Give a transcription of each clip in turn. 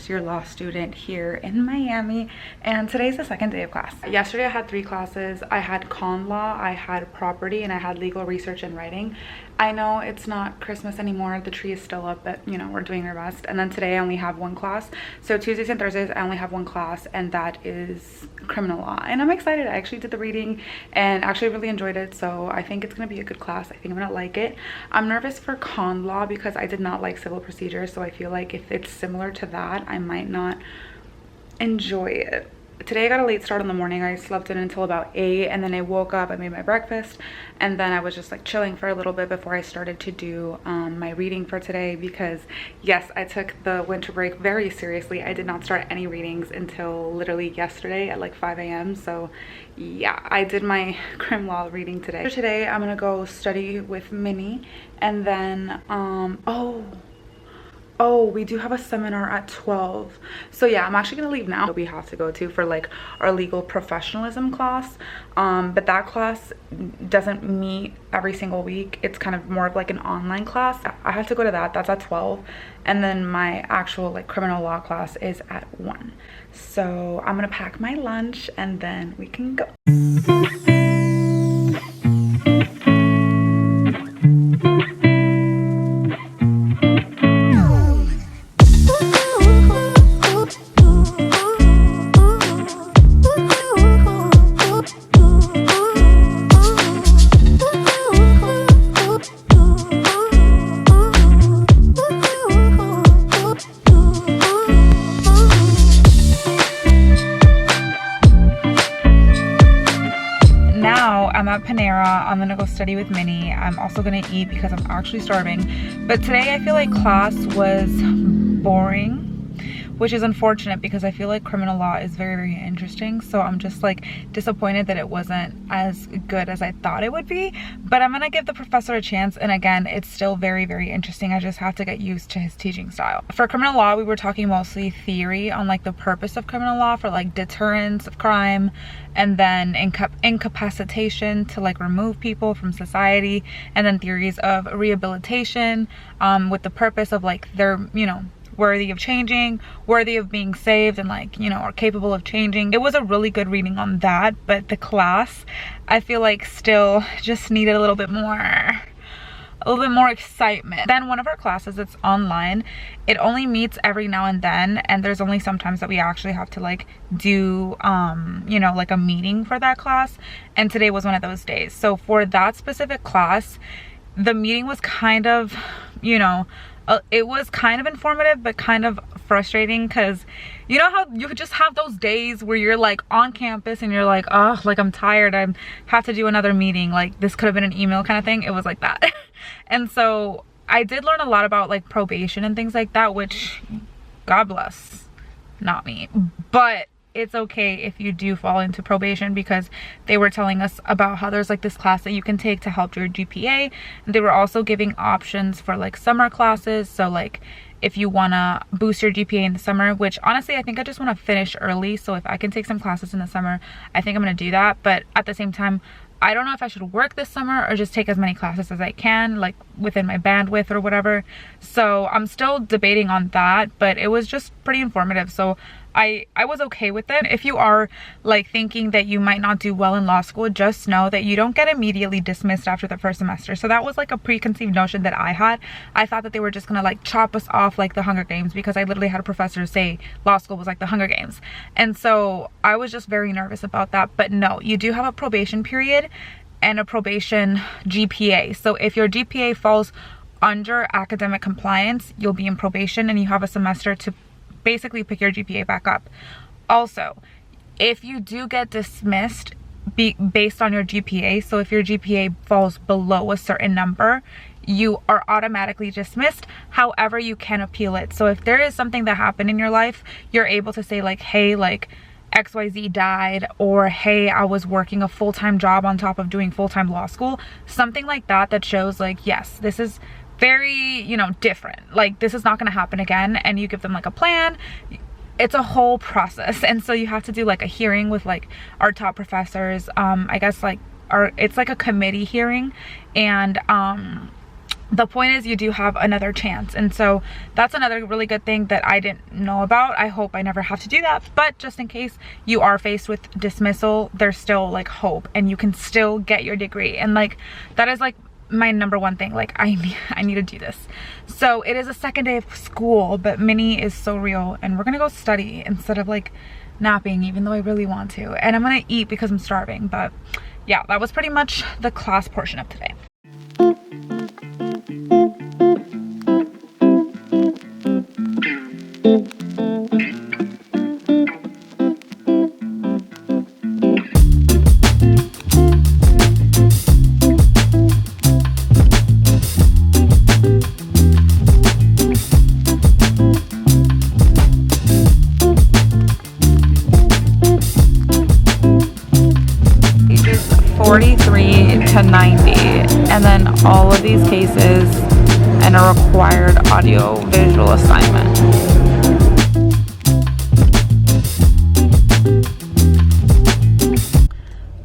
first year law student here in Miami, and today's the second day of class. Yesterday I had 3 classes. I had con law, I had property, and I had legal research and writing. I know it's not Christmas anymore, the tree is still up, but you know, we're doing our best. And then today I only have 1 class. So Tuesdays and Thursdays I only have 1 class, and that is criminal law. And I'm excited. I actually did the reading and actually really enjoyed it, so I think it's gonna be a good class. I think I'm gonna like it. I'm nervous for con law because I did not like civil procedure, so I feel like if it's similar to that, I might not enjoy it. Today I got a late start in the morning. I slept in until about 8, and then I woke up, I made my breakfast, and then I was just like chilling for a little bit before I started to do my reading for today, because yes, I took the winter break very seriously. I did not start any readings until literally yesterday at like 5 a.m. So yeah, I did my crim law reading today. So today I'm gonna go study with Minnie, and then oh, we do have a seminar at 12. So yeah, I'm actually gonna leave now. We have to go to for like our legal professionalism class, but that class doesn't meet every single week. It's kind of more of like an online class. I have to go to that. That's at 12, and then my actual like criminal law class is at 1. So I'm gonna pack my lunch and then we can go. I'm at Panera. I'm gonna go study with Minnie. I'm also gonna eat because I'm actually starving. But today I feel like class was boring, which is unfortunate because I feel like criminal law is very, very interesting. So I'm just like disappointed that it wasn't as good as I thought it would be. But I'm gonna give the professor a chance, and again, it's still very, very interesting. I just have to get used to his teaching style. For criminal law, we were talking mostly theory on like the purpose of criminal law for like deterrence of crime, and then incapacitation to like remove people from society, and then theories of rehabilitation with the purpose of like they're, you know, worthy of changing, worthy of being saved, and like, you know, are capable of changing. It was a really good reading on that, but the class I feel like still just needed a little bit more excitement. Then one of our classes, it's online. It only meets every now and then, and there's only sometimes that we actually have to like do you know, like a meeting for that class, and today was one of those days. So for that specific class, the meeting was kind of, you know, it was kind of informative but kind of frustrating, because you know how you just have those days where you're like on campus and you're like, oh, like I'm tired, I have to do another meeting, like this could have been an email kind of thing. It was like that. And so I did learn a lot about like probation and things like that, which God bless, not me, but it's okay if you do fall into probation, because they were telling us about how there's like this class that you can take to help your GPA. And they were also giving options for like summer classes. So like if you want to boost your GPA in the summer, which honestly I think I just want to finish early, so if I can take some classes in the summer, I think I'm going to do that. But at the same time, I don't know if I should work this summer or just take as many classes as I can, like within my bandwidth or whatever. So I'm still debating on that, but it was just pretty informative. So I was okay with it. If you are like thinking that you might not do well in law school, just know that you don't get immediately dismissed after the first semester. So that was like a preconceived notion that I had. I thought that they were just gonna like chop us off like the Hunger Games, because I literally had a professor say law school was like the Hunger Games. And so I was just very nervous about that. But no, you do have a probation period and a probation GPA. So if your GPA falls under academic compliance, you'll be in probation, and you have a semester to basically pick your GPA back up. Also, if you do get dismissed based on your GPA, so if your GPA falls below a certain number, you are automatically dismissed. However, you can appeal it. So if there is something that happened in your life, you're able to say like, hey, like XYZ died, or hey, I was working a full-time job on top of doing full-time law school, something like that, that shows like, yes, this is very, you know, different, like this is not going to happen again. And you give them like a plan. It's a whole process, and so you have to do like a hearing with like our top professors. I guess like it's like a committee hearing, and the point is you do have another chance. And so that's another really good thing that I didn't know about. I hope I never have to do that, but just in case you are faced with dismissal, there's still like hope and you can still get your degree. And like that is like my number one thing. Like I need to do this. So it is a second day of school, but Minnie is so real and we're gonna go study instead of like napping, even though I really want to. And I'm gonna eat because I'm starving. But yeah, that was pretty much the class portion of today. Pages 43 to 90, and then all of these cases and a required audio visual assignment.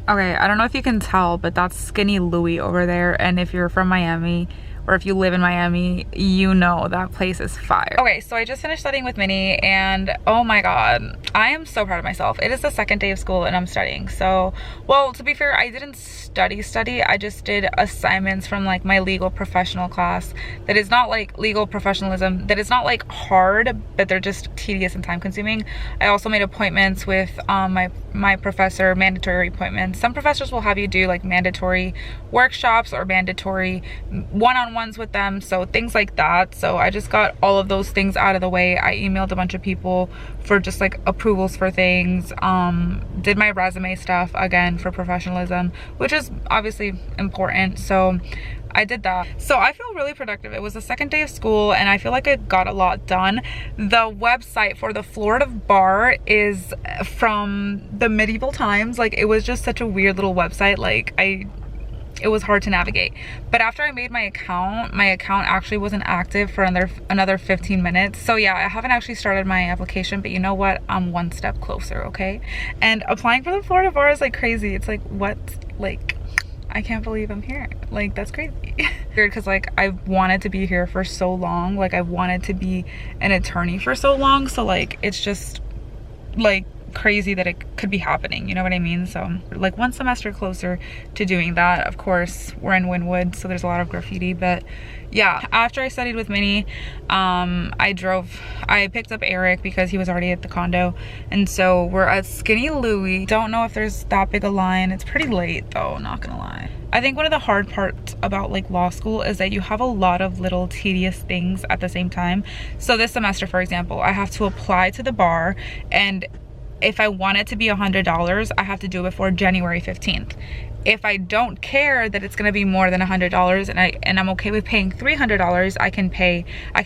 Okay, I don't know if you can tell, but that's Skinny Louie over there, and if you're from Miami or if you live in Miami, you know that place is fire. Okay, so I just finished studying with Minnie and oh my god, I am so proud of myself. It is the second day of school and I'm studying. So, well, to be fair, I didn't study. I just did assignments from like my legal professional class that is not like legal professionalism, that is not like hard, but they're just tedious and time consuming. I also made appointments with my professor, mandatory appointments. Some professors will have you do like mandatory workshops or mandatory one-on-ones with them, so things like that. So I just got all of those things out of the way. I emailed a bunch of people for just like approvals for things, did my resume stuff again for professionalism, which is obviously important. So I did that. So I feel really productive. It was the second day of school and I feel like I got a lot done. The website for the Florida bar is from the medieval times. Like it was just such a weird little website. Like it was hard to navigate. But after I made my account actually wasn't active for another 15 minutes. So yeah, I haven't actually started my application, but you know what? I'm one step closer, okay? And applying for the Florida bar is like crazy. It's like, what? Like, I can't believe I'm here. Like, that's crazy. Because like I've wanted to be here for so long. Like I wanted to be an attorney for so long. So like it's just like crazy that it could be happening, you know what I mean? So like one semester closer to doing that. Of course, we're in Wynwood, so there's a lot of graffiti. But yeah, after I studied with Minnie, I picked up Eric because he was already at the condo, and so we're at Skinny Louie. Don't know if there's that big a line. It's pretty late though, not gonna lie. I think one of the hard parts about like law school is that you have a lot of little tedious things at the same time. So this semester, for example, I have to apply to the bar, and if I want it to be $100, I have to do it before January 15th. If I don't care that it's gonna be more than $100 and I'm okay with paying $300, I can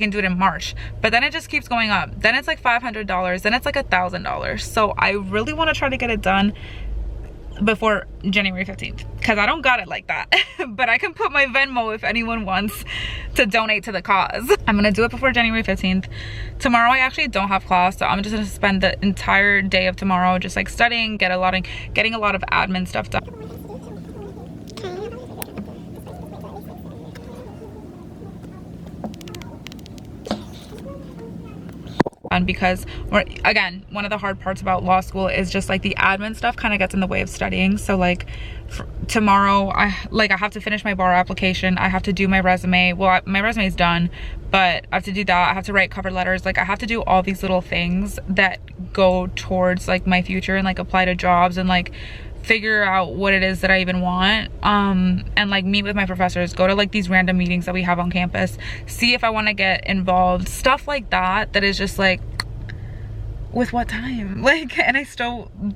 do it in March. But then it just keeps going up. Then it's like $500, then it's like $1,000. So I really wanna try to get it done before January 15th, because I don't got it like that. But I can put my Venmo if anyone wants to donate to the cause. I'm gonna do it before January 15th. Tomorrow I actually don't have class, so I'm just gonna spend the entire day of tomorrow just like studying, getting a lot of admin stuff done. Because again, one of the hard parts about law school is just like the admin stuff kind of gets in the way of studying. So like tomorrow I have to finish my bar application. I have to do my resume. Well, my resume is done, but I have to do that. I have to write cover letters. Like I have to do all these little things that go towards like my future and like apply to jobs and like figure out what it is that I even want, and like meet with my professors, go to like these random meetings that we have on campus, see if I want to get involved, stuff like that. That is just like, with what time? Like, and I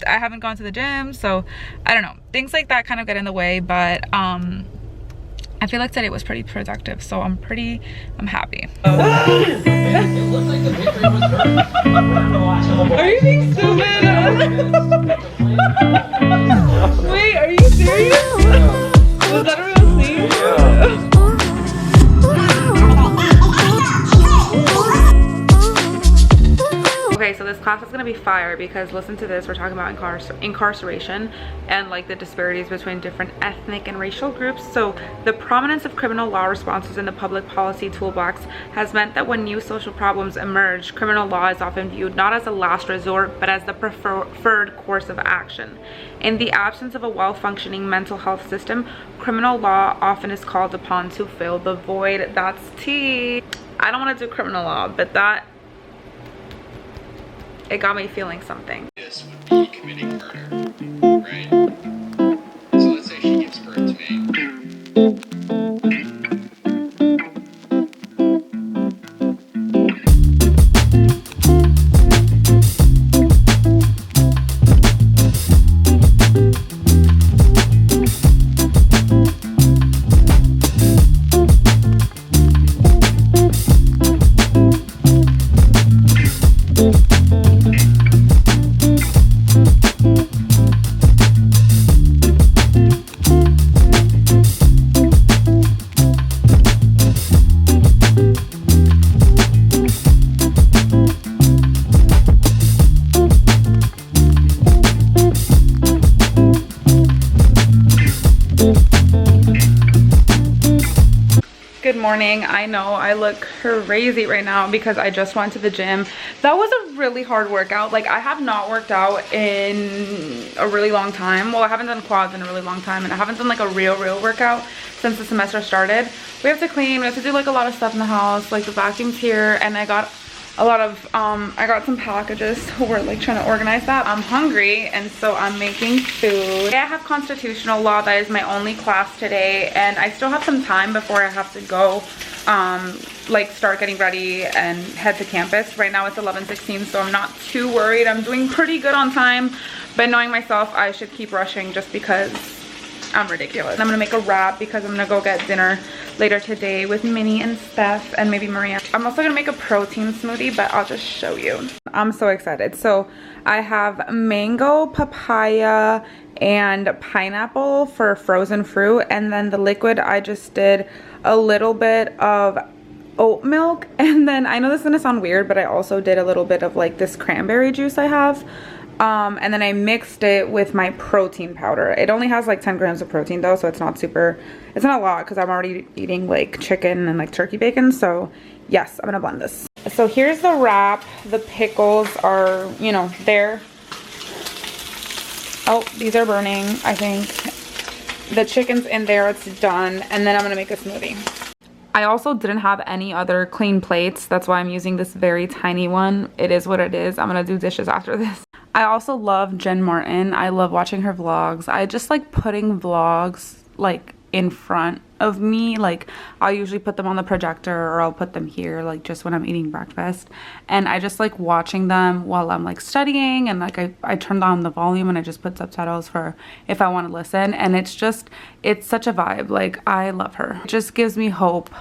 haven't gone to the gym, so I don't know, things like that kind of get in the way. But I feel like today was pretty productive, so I'm happy. Are you being stupid? Wait, are you serious? Was that a real thing? Okay, so this class is gonna be fire because listen to this. We're talking about incarceration and like the disparities between different ethnic and racial groups. So the prominence of criminal law responses in the public policy toolbox has meant that when new social problems emerge, criminal law is often viewed not as a last resort, but as the preferred course of action. In the absence of a well-functioning mental health system, criminal law often is called upon to fill the void. That's tea. I don't want to do criminal law, but that, it got me feeling something. This would be committing murder, right? So let's say she gives birth to me. Good morning. I know I look crazy right now because I just went to the gym. That was a really hard workout. Like, I have not worked out in a really long time. Well, I haven't done quads in a really long time, and I haven't done like a real workout since the semester started. We have to clean, we have to do like a lot of stuff in the house, like the vacuum's here, and I got a lot of I got some packages, so we're like trying to organize that. I'm hungry, and so I'm making food. I have constitutional law. That is my only class today, and I still have some time before I have to go like start getting ready and head to campus. Right now it's 11:16, so I'm not too worried. I'm doing pretty good on time, but knowing myself, I should keep rushing just because I'm ridiculous. I'm gonna make a wrap because I'm gonna go get dinner later today with Minnie and Steph and maybe Maria. I'm also gonna make a protein smoothie, but I'll just show you. I'm so excited. So I have mango, papaya, and pineapple for frozen fruit, and then the liquid I just did a little bit of oat milk, and then I know this is gonna sound weird, but I also did a little bit of like this cranberry juice I have. And then I mixed it with my protein powder. It only has like 10 grams of protein though, so it's not a lot because I'm already eating like chicken and like turkey bacon. So yes, I'm gonna blend this. So here's the wrap. The pickles are, you know, there. Oh, these are burning, I think. The chicken's in there, it's done. And then I'm gonna make a smoothie. I also didn't have any other clean plates. That's why I'm using this very tiny one. It is what it is. I'm gonna do dishes after this. I also love Jen Martin. I love watching her vlogs. I just like putting vlogs like in front of me. Like, I'll usually put them on the projector, or I'll put them here like just when I'm eating breakfast, and I just like watching them while I'm like studying, and like I turned on the volume and I just put subtitles for if I want to listen, and it's such a vibe. Like, I love her. It just gives me hope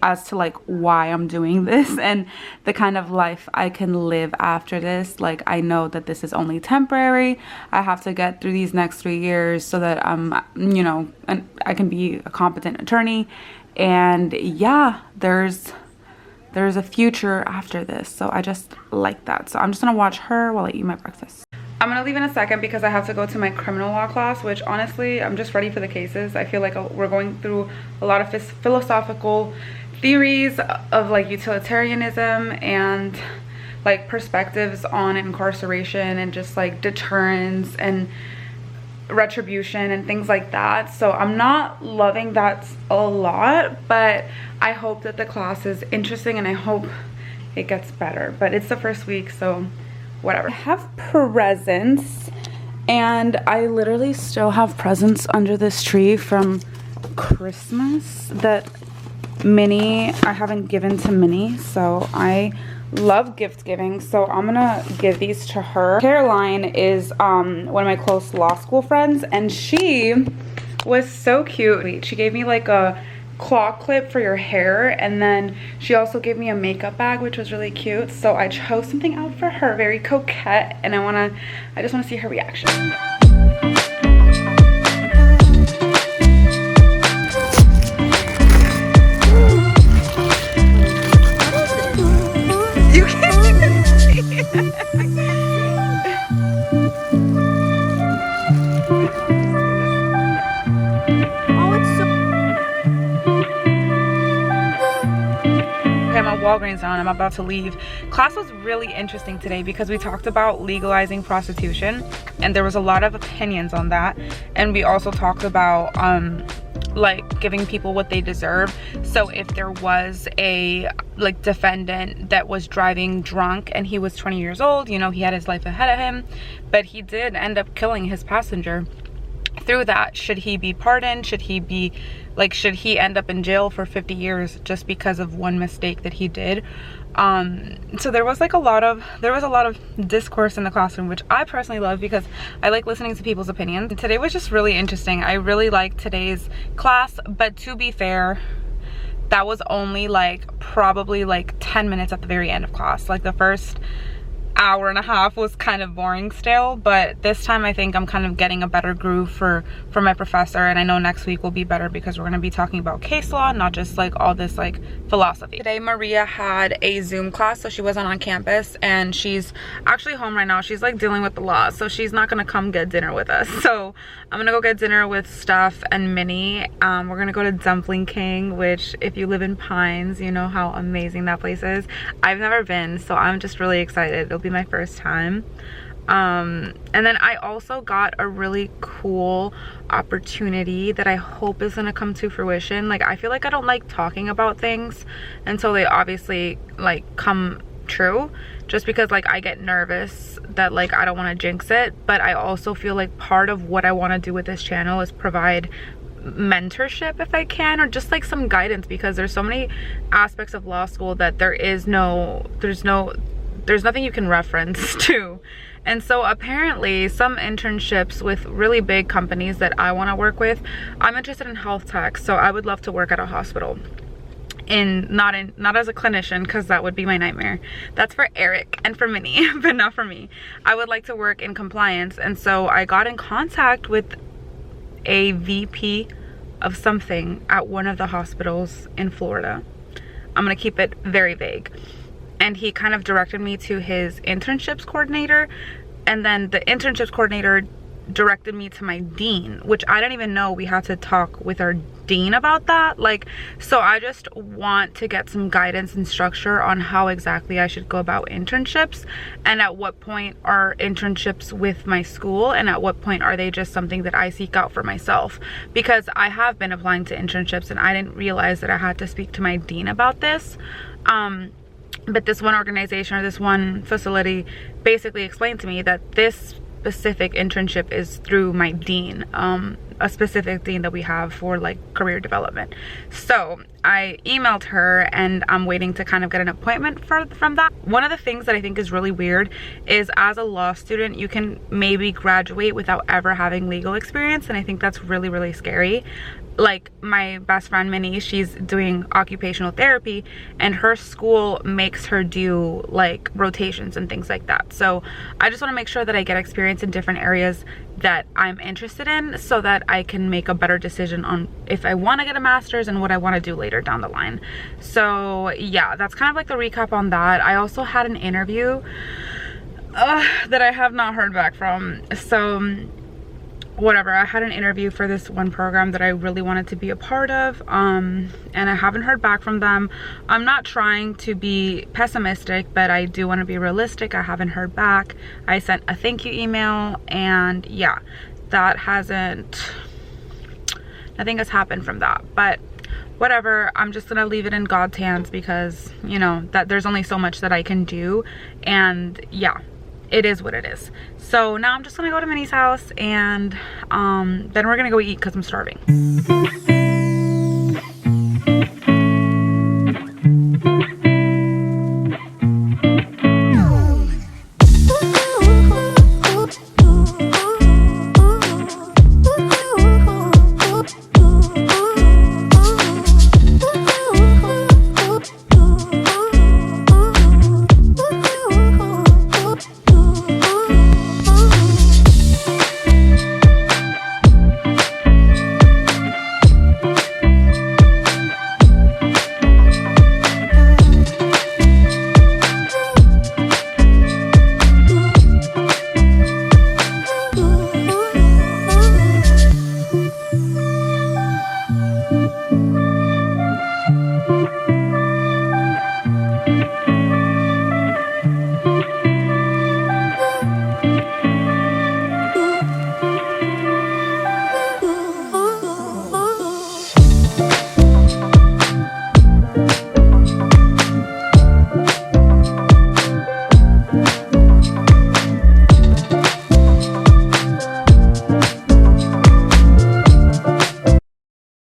as to like why I'm doing this and the kind of life I can live after this. Like, I know that this is only temporary. I have to get through these next 3 years so that I'm, you know, and I can be a competent attorney, and yeah, there's a future after this. So I just like that. So I'm just gonna watch her while I eat my breakfast. I'm gonna leave in a second because I have to go to my criminal law class, which honestly, I'm just ready for the cases. I feel like we're going through a lot of philosophical theories of like utilitarianism and like perspectives on incarceration and just like deterrence and retribution and things like that. So I'm not loving that a lot, but I hope that the class is interesting and I hope it gets better. But it's the first week, so whatever. I have presents, and I literally still have presents under this tree from Christmas that I haven't given to Minnie. So I love gift giving, so I'm gonna give these to her. Caroline is one of my close law school friends, and she was so cute. She gave me like a claw clip for your hair, and then she also gave me a makeup bag, which was really cute. So I chose something out for her, very coquette, and I just want to see her reaction. You can't even see it. Okay, I'm at Walgreens now and I'm about to leave. Class was really interesting today because we talked about legalizing prostitution and there was a lot of opinions on that. And we also talked about like giving people what they deserve. So if there was a like defendant that was driving drunk and he was 20 years old, you know, he had his life ahead of him, but he did end up killing his passenger. Through that, should he be pardoned? Should he be like, should he end up in jail for 50 years just because of one mistake that he did? So there was like a lot of discourse in the classroom, which I personally love because I like listening to people's opinions. And today was just really interesting. I really liked today's class, but to be fair, that was only like probably like 10 minutes at the very end of class. Like the first hour and a half was kind of boring still, but this time I think I'm kind of getting a better groove for my professor, and I know next week will be better because we're going to be talking about case law, not just like all this like philosophy. Today Maria had a Zoom class, so she wasn't on campus, and she's actually home right now. She's like dealing with the law, so she's not going to come get dinner with us. So I'm gonna go get dinner with Steph and Minnie. We're gonna go to Dumpling King, which if you live in Pines, you know how amazing that place is. I've never been, so I'm just really excited. It'll be my first time. And then I also got a really cool opportunity that I hope is gonna come to fruition. Like, I feel like I don't like talking about things until they obviously like come true, just because like I get nervous that like I don't want to jinx it. But I also feel like part of what I want to do with this channel is provide mentorship if I can, or just like some guidance, because there's so many aspects of law school that there's nothing you can reference to. And so apparently some internships with really big companies that I want to work with, I'm interested in health tech, so I would love to work at a hospital. Not as a clinician, because that would be my nightmare. That's for Eric and for Minnie, but not for me. I would like to work in compliance, and so I got in contact with a VP of something at one of the hospitals in Florida. I'm gonna keep it very vague. And he kind of directed me to his internships coordinator, and then the internships coordinator directed me to my dean, which I didn't even know we had to talk with our dean about that. Like, so I just want to get some guidance and structure on how exactly I should go about internships, and at what point are internships with my school, and at what point are they just something that I seek out for myself, because I have been applying to internships and I didn't realize that I had to speak to my dean about this. But this one organization or this one facility basically explained to me that this specific internship is through my dean, a specific dean that we have for like career development. So I emailed her and I'm waiting to kind of get an appointment from that. One of the things that I think is really weird is, as a law student, you can maybe graduate without ever having legal experience, and I think that's really, really scary. Like, my best friend Minnie, she's doing occupational therapy, and her school makes her do like rotations and things like that. So I just want to make sure that I get experience in different areas that I'm interested in, so that I can make a better decision on if I want to get a master's and what I want to do later down the line. So yeah, that's kind of like the recap on that. I also had an interview that I have not heard back from. So whatever, I had an interview for this one program that I really wanted to be a part of, and I haven't heard back from them. I'm not trying to be pessimistic, but I do want to be realistic. I haven't heard back. I sent a thank you email, and yeah, nothing has happened from that. But whatever, I'm just gonna leave it in God's hands, because you know that there's only so much that I can do, and yeah, it is what it is. So now I'm just gonna go to Minnie's house, and then we're gonna go eat because I'm starving.